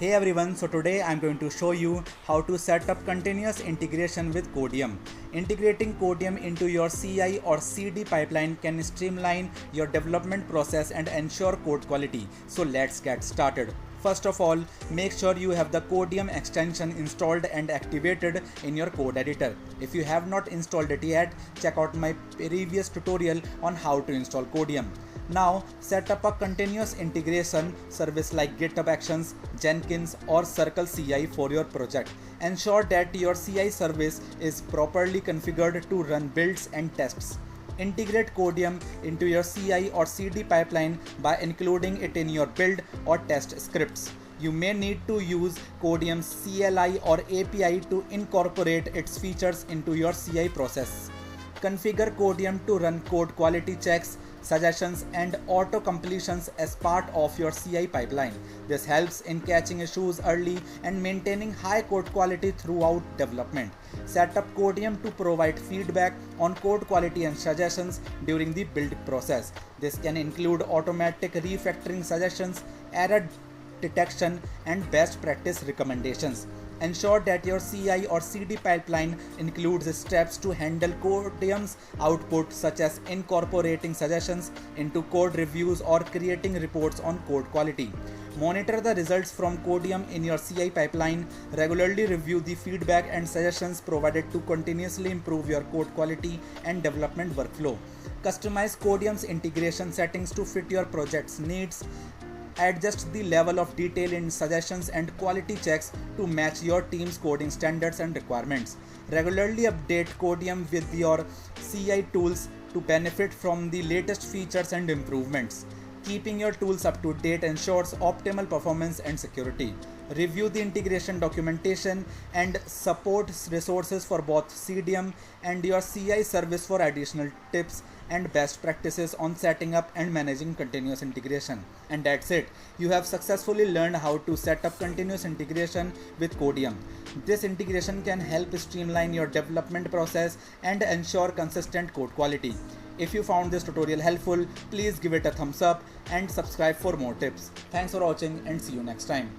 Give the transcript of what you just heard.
Hey everyone, so today I'm going to show you how to set up continuous integration with Codeium. Integrating Codeium into your CI or CD pipeline can streamline your development process and ensure code quality. So let's get started. First of all, make sure you have the Codeium extension installed and activated in your code editor. If you have not installed it yet, check out my previous tutorial on how to install Codeium. Now, set up a continuous integration service like GitHub Actions, Jenkins or Circle CI for your project. Ensure that your CI service is properly configured to run builds and tests. Integrate Codeium into your CI or CD pipeline by including it in your build or test scripts. You may need to use Codeium's CLI or API to incorporate its features into your CI process. Configure Codeium to run code quality checks, suggestions and auto completions as part of your CI pipeline. This helps in catching issues early and maintaining high code quality throughout development. Set up Codeium to provide feedback on code quality and suggestions during the build process. This can include automatic refactoring suggestions, error detection and best practice recommendations. Ensure that your CI or CD pipeline includes steps to handle Codeium's output, such as incorporating suggestions into code reviews or creating reports on code quality. Monitor the results from Codeium in your CI pipeline. Regularly review the feedback and suggestions provided to continuously improve your code quality and development workflow. Customize Codeium's integration settings to fit your project's needs. Adjust the level of detail in suggestions and quality checks to match your team's coding standards and requirements. Regularly update Codeium with your CI tools to benefit from the latest features and improvements. Keeping your tools up to date ensures optimal performance and security. Review the integration documentation and support resources for both Codeium and your CI service for additional tips and best practices on setting up and managing continuous integration. And that's it. You have successfully learned how to set up continuous integration with Codeium. This integration can help streamline your development process and ensure consistent code quality. If you found this tutorial helpful, please give it a thumbs up and subscribe for more tips. Thanks for watching and see you next time.